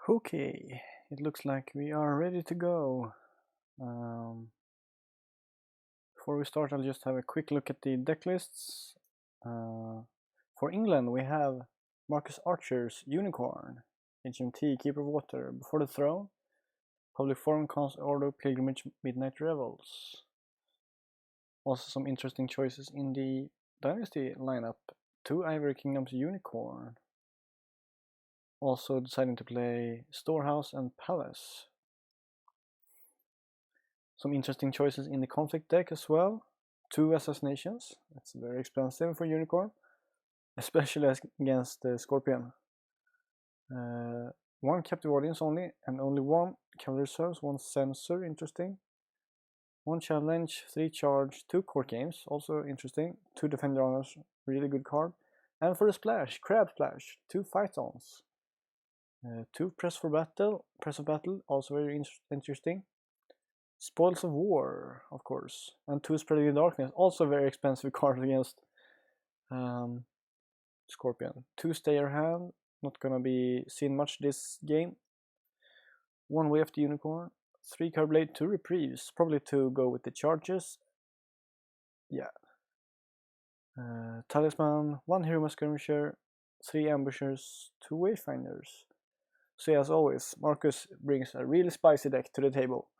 Okay, it looks like we are ready to go. Before we start, I'll just have a quick look at the deck lists. For England, we have Marcus Archer's Unicorn, HMT, Keeper of Water, Before the Throne, Public Forum, Council Order, Pilgrimage, Midnight Revels. Also some interesting choices in the Dynasty lineup. 2 Ivory Kingdoms Unicorn. Also deciding to play Storehouse and Palace. Some interesting choices in the conflict deck as well. 2 assassinations. That's very expensive for Unicorn, especially against the Scorpion. 1 captive audience only, and only 1 cavalry reserves, 1 censor, interesting. 1 challenge, 3 charge, 2 court games, also interesting. 2 defender honors, really good card. And for the splash, Crab Splash, 2 fight-ons. 2 press of battle, also very interesting. Spoils of War, of course, and 2 Spreading the Darkness, also very expensive card against Scorpion. 2 Stay Your Hand, not gonna be seen much this game. 1 Way of the Unicorn, 3 Carblade, 2 Reprieves, probably to go with the charges. Yeah. Talisman, 1 Hero Skirmisher, 3 Ambushers, 2 Wayfinders. So yeah, as always, Marcus brings a really spicy deck to the table.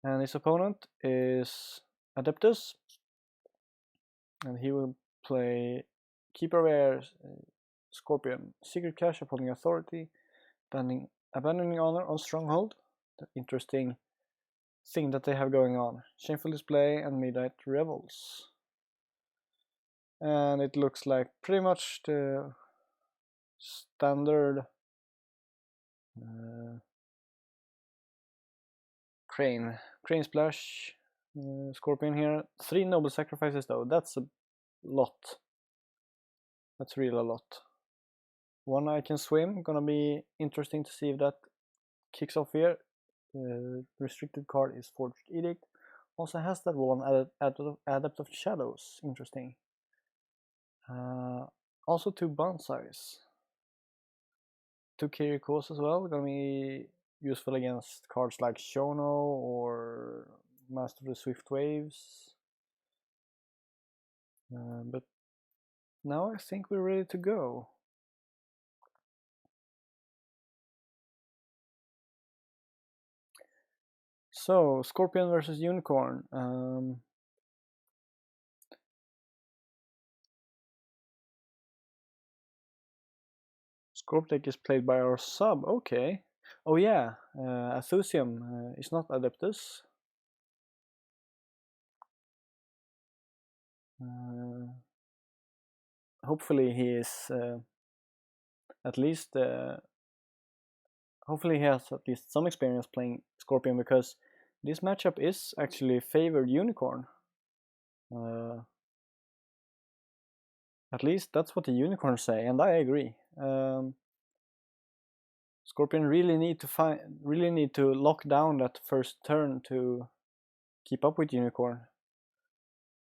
And his opponent is Adeptus, and he will play Keeper of Air, Scorpion, Secret Cache, Upholding Authority, Abandoning Honor on Stronghold, the interesting thing that they have going on, Shameful Display, and Midnight Revels. And it looks like pretty much the standard Crane Splash Scorpion here. 3 Noble Sacrifices though, that's a lot. That's really a lot. 1 I Can Swim, gonna be interesting to see if that kicks off here. Restricted card is Forged Edict. Also has that 1 Adept of Shadows, interesting. Also 2 Bonsais. 2 Kirikos as well, gonna be useful against cards like Shono or Master of the Swift Waves. But now I think we're ready to go. So, Scorpion versus Unicorn. Scorp deck is played by our sub, okay. Oh yeah, Athusium is not Adeptus. Hopefully he is at least hopefully he has at least some experience playing Scorpion, because this matchup is actually favored Unicorn. At least that's what the Unicorns say, and I agree. Scorpion really need to lock down that first turn to keep up with Unicorn.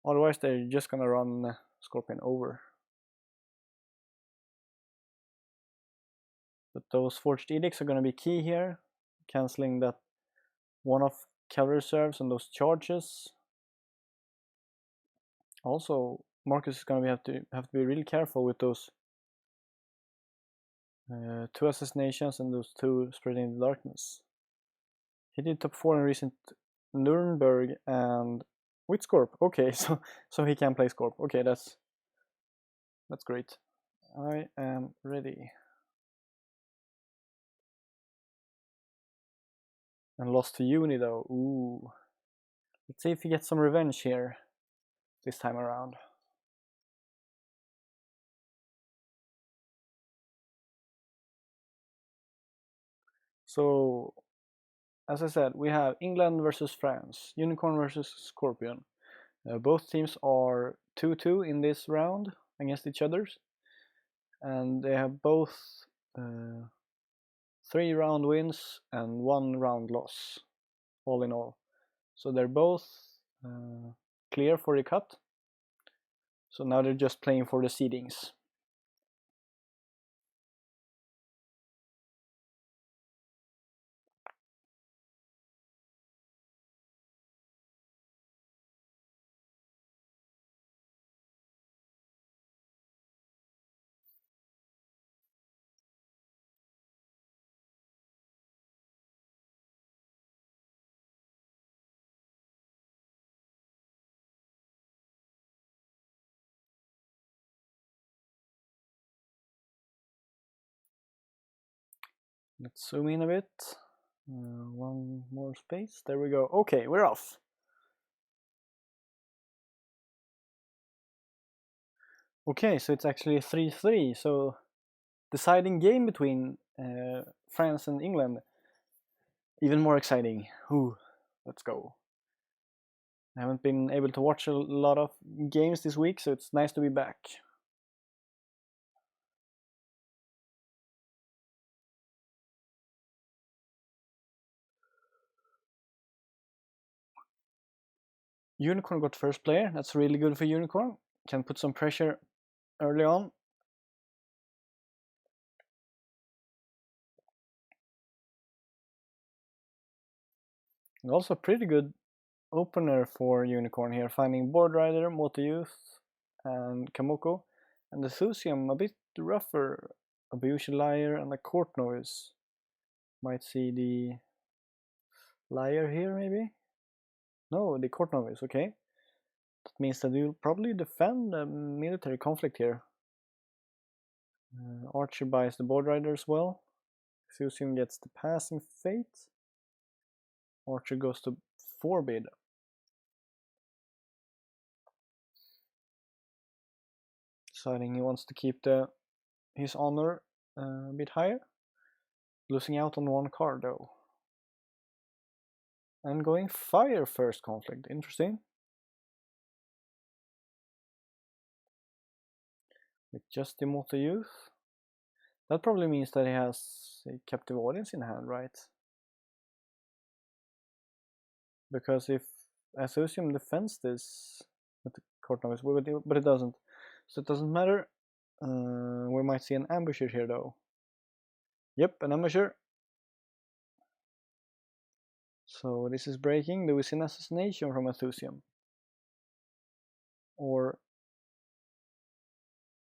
Otherwise, they're just gonna run Scorpion over. But those Forged Edicts are gonna be key here, canceling that 1 of cavalry reserves and those charges. Also, Marcus is gonna have to be really careful with those 2 assassinations and those 2 Spreading the Darkness. He did top 4 in recent Nuremberg and with Scorp. Okay, so he can play Scorp. Okay, that's great. I am ready. And lost to Uni though. Ooh. Let's see if he gets some revenge here this time around. So, as I said, we have England versus France, Unicorn versus Scorpion. Both teams are 2-2 in this round against each other, and they have both 3 round wins and 1 round loss, all in all. So they're both clear for the cut. So now they're just playing for the seedings. Let's zoom in a bit. One more space. There we go. Okay, we're off. Okay, so it's actually 3-3. So deciding game between France and England. Even more exciting. Ooh, let's go. I haven't been able to watch a lot of games this week, so it's nice to be back. Unicorn got first player. That's really good for Unicorn. Can put some pressure early on. And also pretty good opener for Unicorn here, finding Board Rider, Moto Youth, and Kamoko. And the Thusium a bit rougher. A Bayushi Liar and a Court Novice. Might see the Liar here maybe? No, the Court Novice, okay. That means that you'll probably defend a military conflict here. Archer buys the Board Rider as well. Thusium gets the Passing Fate. Archer goes to Forbid. Deciding he wants to keep his honor a bit higher. Losing out on one card though. And going Fire first conflict. Interesting. With just the Moto Youth. That probably means that he has a captive audience in hand, right? Because if Associum defends this with the Court Novice, but it doesn't. So it doesn't matter. We might see an ambusher here though. Yep, an ambusher. So this is breaking. Do we see an assassination from Athusium? Or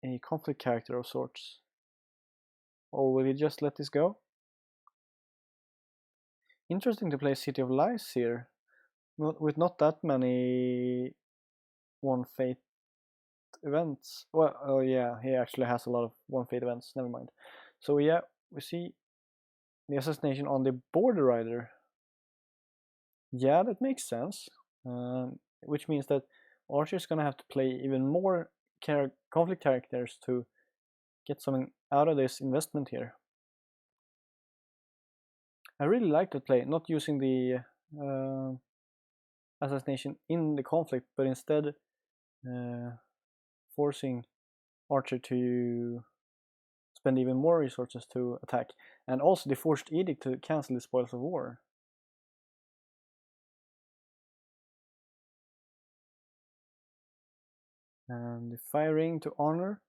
a conflict character of sorts? Or will he just let this go? Interesting to play City of Lies here. With not that many One Fate events. Well, oh yeah, he actually has a lot of One Fate events. Never mind. So yeah, we see the assassination on the Border Rider. Yeah, that makes sense. Which means that Archer's gonna have to play even more conflict characters to get something out of this investment here. I really like that play, not using the assassination in the conflict, but instead forcing Archer to spend even more resources to attack, and also the forced edict to cancel the spoils of war. And the firing to honor.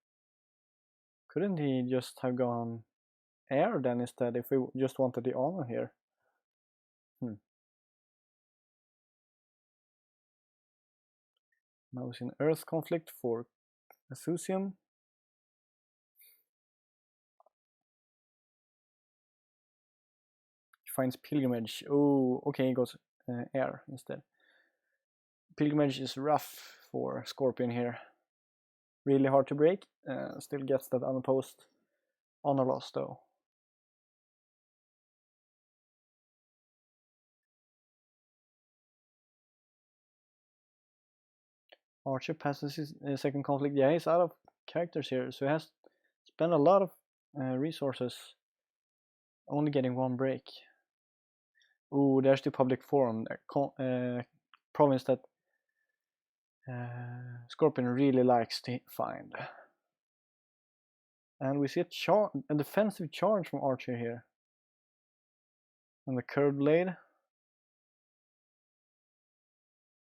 Couldn't he just have gone air then instead if we just wanted the honor here? Now it's in Earth conflict for Athusium. He finds Pilgrimage. Oh, okay, he goes air instead. Pilgrimage is rough for Scorpion here. Really hard to break. Still gets that unopposed honor loss though. Archer passes his second conflict. Yeah, he's out of characters here, so he has spent a lot of resources only getting one break. Ooh, there's the public forum, province that Scorpion really likes to find. And we see a defensive charge from Archer here. And the curved blade.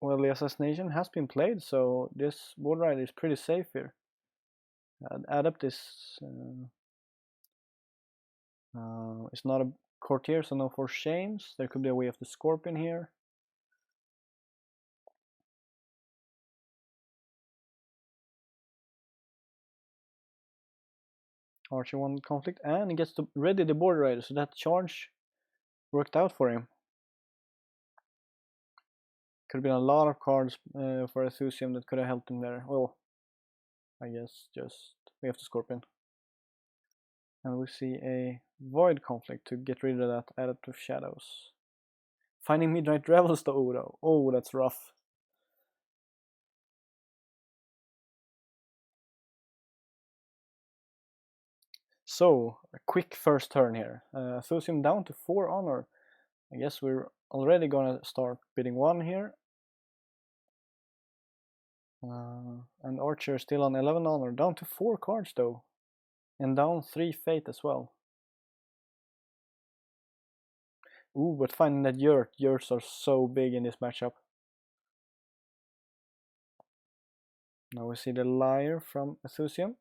Well, the assassination has been played, so this Board Rider is pretty safe here. Adeptus is not a courtier, so no forced shames. There could be a way of the Scorpion here. Archer won conflict, and he gets to ready the Board Rider, so that charge worked out for him. Could have been a lot of cards for Athusium that could have helped him there. Well, I guess just we have the Scorpion. And we see a void conflict to get rid of that Adeptus shadows. Finding Midnight Revels to Odo. Oh, that's rough. So, a quick first turn here. Thusium down to 4 honor. I guess we're already gonna start bidding 1 here. And Archer still on 11 honor. Down to 4 cards though. And down 3 fate as well. Ooh, but finding that Yurts are so big in this matchup. Now we see the Liar from Thusium.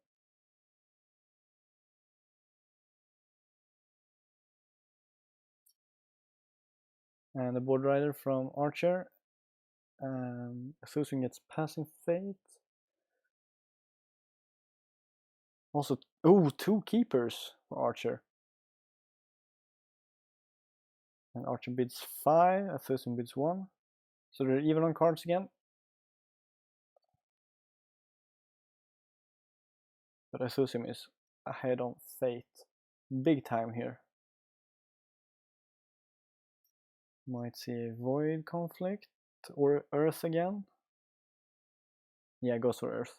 And the Board Rider from Archer. Thusium gets Passing Fate. Also, ooh, 2 Keepers for Archer. And Archer bids 5, Thusium bids 1. So they're even on cards again. But Thusium is ahead on Fate. Big time here. Might see a Void conflict or Earth again. Yeah, goes for Earth.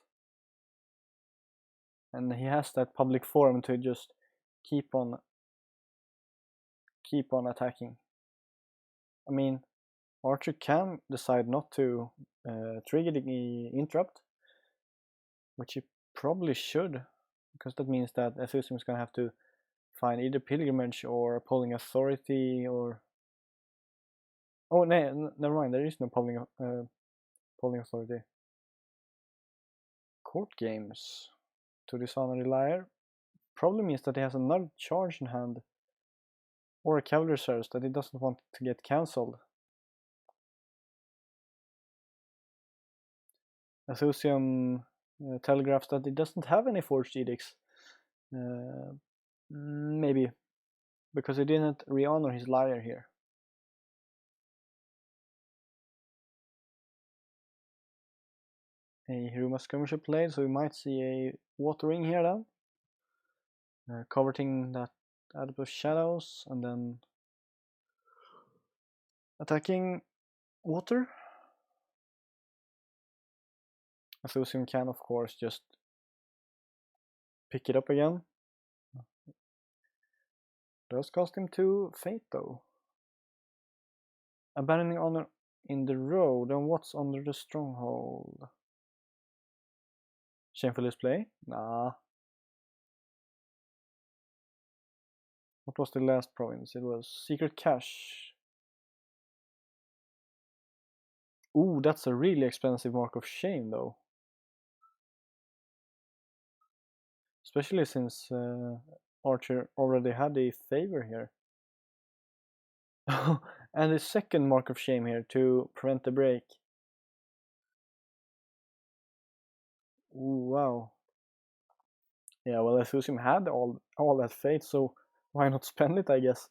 And he has that public forum to just keep on attacking. I mean, Archer can decide not to trigger the interrupt, which he probably should, because that means that Thusium is gonna have to find either Pilgrimage or Polling Authority or... Oh, no, never mind, there is no Polling Authority. Court Games to dishonor the Liar probably means that he has another charge in hand or a cavalry reserves that he doesn't want to get cancelled. Thusium telegraphs that he doesn't have any forged edicts. Maybe because he didn't re-honor his Liar here. A Hiruma Skirmisher played, so we might see a Watering here then. Coverting that Adeptus shadows and then attacking water. Thusium can of course just pick it up again. Does cost him 2 fate though. Abandoning honor in the row, then what's under the stronghold? Shameful display? Nah. What was the last province? It was Secret Cache. Ooh, that's a really expensive Mark of Shame though. Especially since Archer already had a favor here. And a second Mark of Shame here to prevent the break. Ooh, wow. Yeah, well, Thusium had all that fate, so why not spend it, I guess.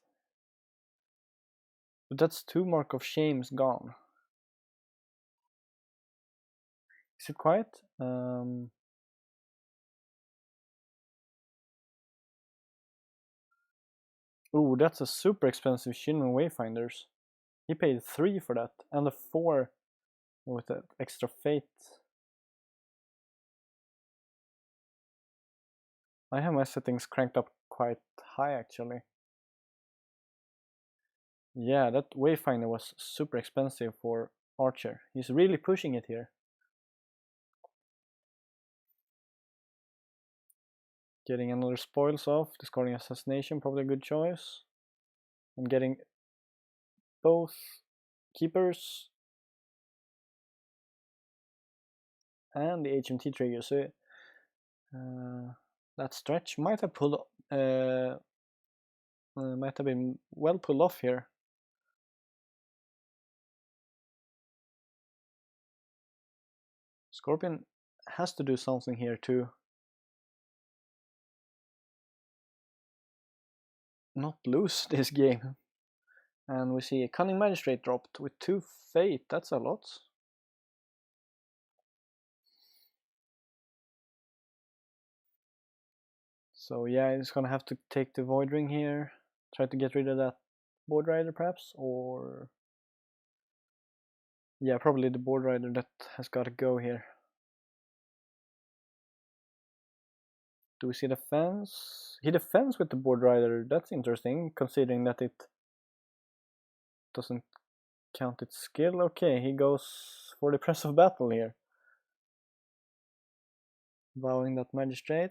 But that's 2 Mark of Shames gone. Is it quiet? Ooh, that's a super expensive Shinran Wayfinders. He paid 3 for that, and a 4 with that extra fate. I have my settings cranked up quite high actually. Yeah, that Wayfinder was super expensive for Archer. He's really pushing it here. Getting another spoils off, discarding Assassination, probably a good choice. And getting both Keepers and the HMT trigger. So that stretch might have pulled might have been well pulled off here. Scorpion has to do something here to not lose this game. And we see a Cunning Magistrate dropped with 2 fate. That's a lot. So yeah, it's gonna have to take the Void Ring here. Try to get rid of that Board Rider perhaps, or... Yeah, probably the Board Rider that has got to go here. Do we see the fence? He defends with the Board Rider. That's interesting, considering that it doesn't count its skill. Okay, he goes for the Press of Battle here. Vowing that Magistrate.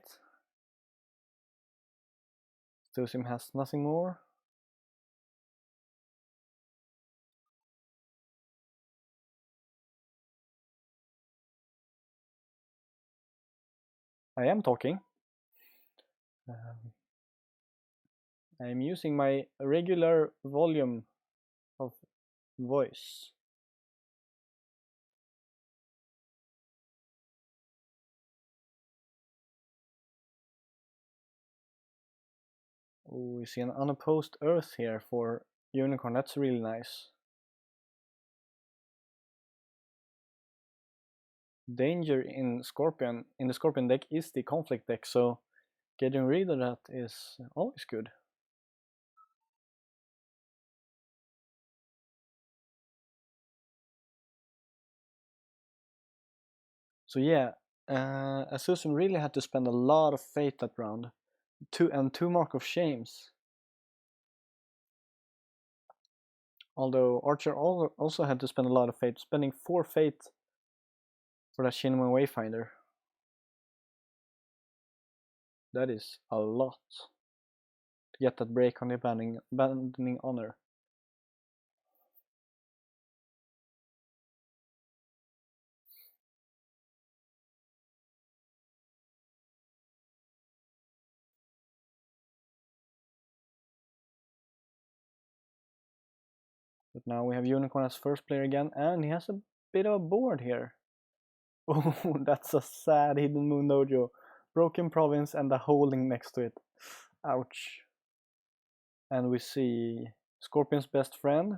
Stusim has nothing more. I am talking. I'm using my regular volume of voice. Oh, we see an unopposed Earth here for Unicorn. That's really nice. Danger in Scorpion, in the Scorpion deck, is the conflict deck, so getting rid of that is always good. So yeah, Asusum really had to spend a lot of fate that round. Two Mark of Shames. Although Archer also had to spend a lot of fate, spending 4 fate for that Shinman Wayfinder. That is a lot to get that break on the abandoning honor. But now we have Unicorn as first player again, and he has a bit of a board here. Oh, that's a sad Hidden Moon Dojo. Broken Province and the holding next to it. Ouch. And we see Scorpion's best friend,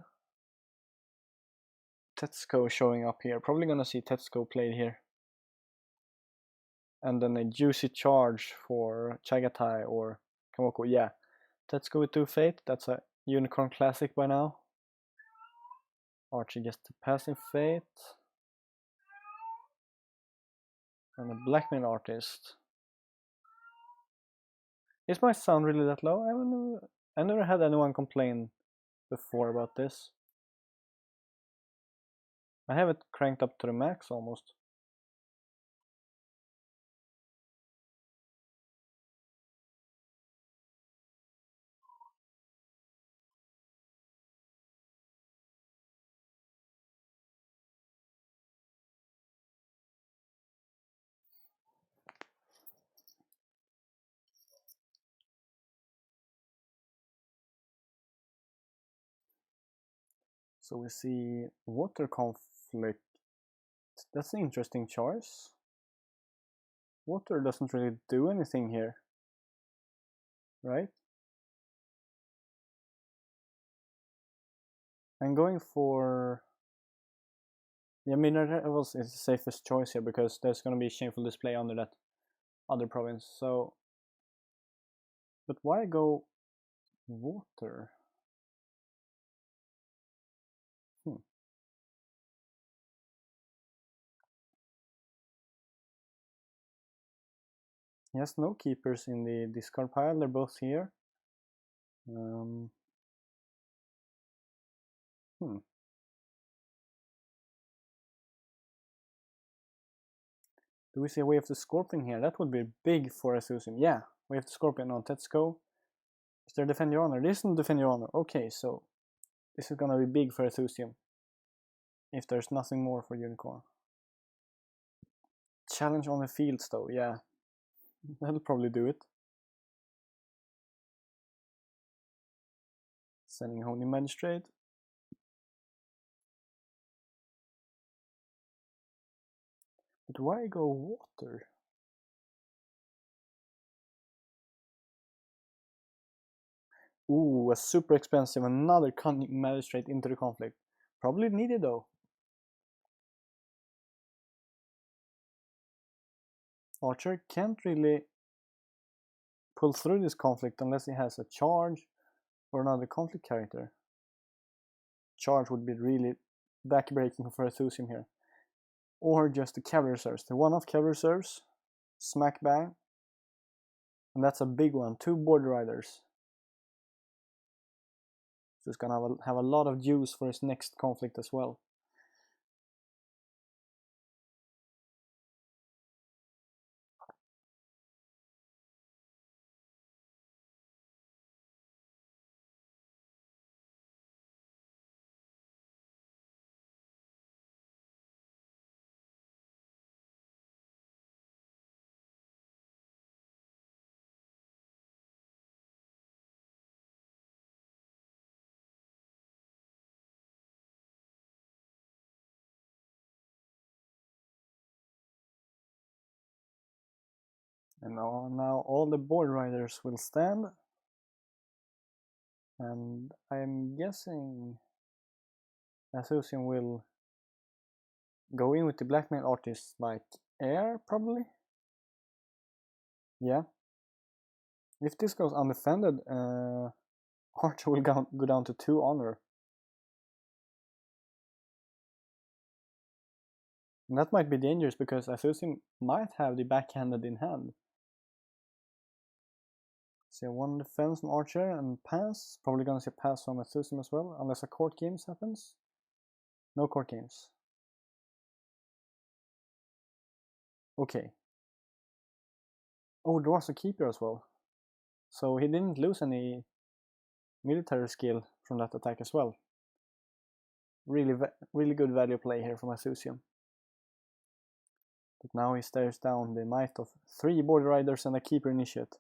Tetsuko, showing up here. Probably gonna see Tetsuko played here. And then a juicy charge for Chagatai or Kamoko. Yeah, Tetsuko with 2 fate. That's a Unicorn classic by now. Archie gets the passing fate. And a Blackmail Artist. Is my sound really that low? I never had anyone complain before about this. I have it cranked up to the max almost. So we see Water Conflict. That's an interesting choice. Water doesn't really do anything here, right? I'm going for... Yeah, Minerals is the safest choice here because there's going to be a shameful display under that other province. So, but why go Water? He has no keepers in the discard pile. They're both here. Do we see a Way of the Scorpion here? That would be big for Asusum. Yeah, Way of the Scorpion on Tetsuko. Is there Defend Your Honor? This isn't Defend Your Honor. Okay, so this is gonna be big for Asusum. If there's nothing more for Unicorn. Challenge on the fields though, yeah. That'll probably do it. Sending home the Magistrate. But why go Water? Ooh, a super expensive, another Cunning Magistrate into the conflict. Probably needed though. Archer can't really pull through this conflict unless he has a charge or another conflict character. Charge would be really backbreaking for Adeptus here. Or just the cavalry reserves. The one-off cavalry reserves, smack bang. And that's a big one, 2 border riders. So he's gonna have a lot of juice for his next conflict as well. And now all the border riders will stand. And I'm guessing Adeptus will go in with the blackmail artist like air, probably. Yeah. If this goes undefended, Archer will go down to 2 honor. And that might be dangerous because Adeptus might have the backhanded in hand. So 1 defense from Archer and pass. Probably gonna see a pass from Adeptus as well, unless a court games happens. No court games. Okay. Oh, there was a keeper as well. So he didn't lose any military skill from that attack as well. Really good value play here from Adeptus. But now he stares down the might of 3 border riders and a keeper initiate.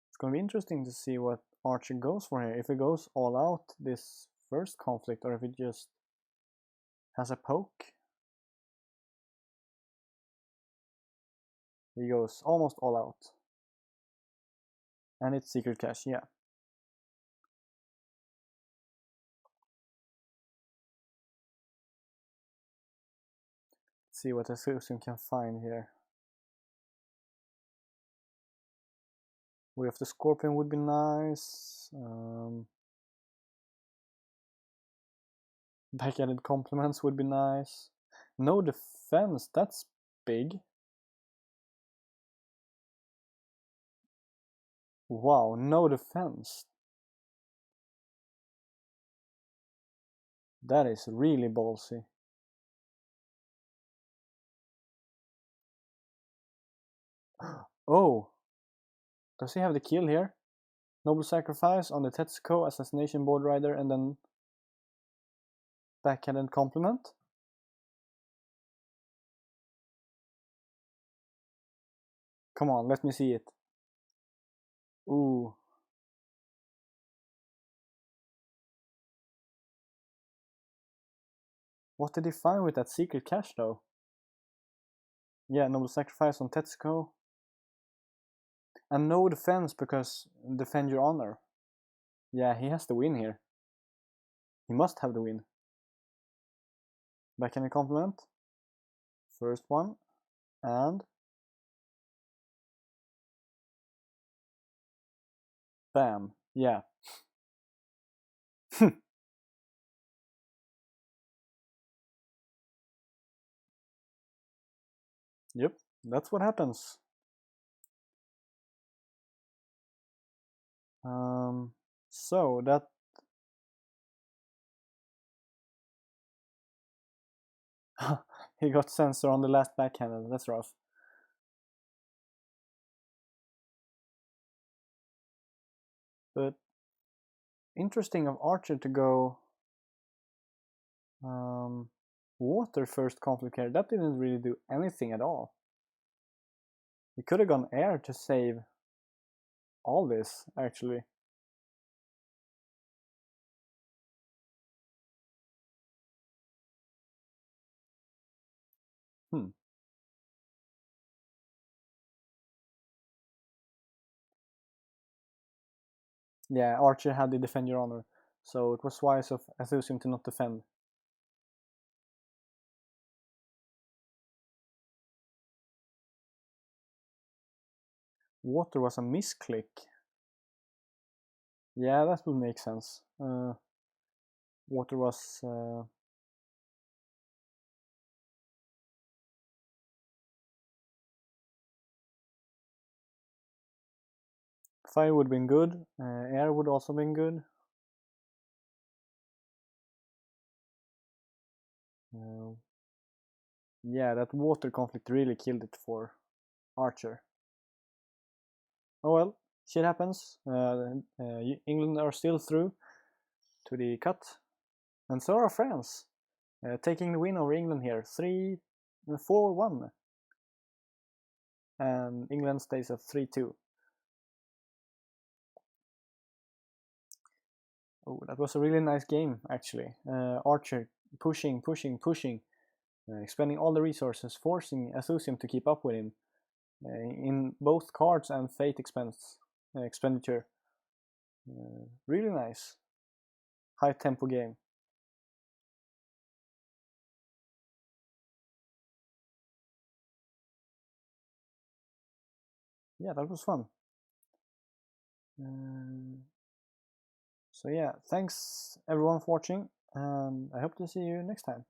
It's gonna be interesting to see what Archer goes for here. If he goes all out this first conflict or if he just has a poke. He goes almost all out. And it's secret cache, yeah. Let's see what Adeptus can find here. We have the Scorpion would be nice. Back-ended compliments would be nice. No defense, that's big. Wow, no defense. That is really ballsy. Oh, does he have the kill here? Noble sacrifice on the Tetsuko assassination board rider and then backhanded compliment. Come on, let me see it. Ooh. What did he find with that secret cache though? Yeah, noble sacrifice on Tetsuko. And no defense because defend your honor. Yeah, he has the win here. He must have the win. Backhanded compliment. First one. And bam. Yeah. Yep, that's what happens. So that he got sensor on the last backhanded. That's rough. But interesting of Archer to go water first conflict here. That didn't really do anything at all. He could have gone air to save all this actually. Yeah, Archer had the defend your honor, so it was wise of Adeptus to not defend. Water was a misclick. Yeah, that would make sense. Water was... Fire would have been good. Air would also have been good. Yeah, that water conflict really killed it for Archer. Oh well, shit happens. England are still through to the cut, and so are France, taking the win over England here, 4-1, and England stays at 3-2. Oh, that was a really nice game, actually. Archer pushing, expending all the resources, forcing Azusium to keep up with him in both cards and fate expenditure. Really nice. High tempo game. Yeah, that was fun. So yeah, thanks everyone for watching, and I hope to see you next time.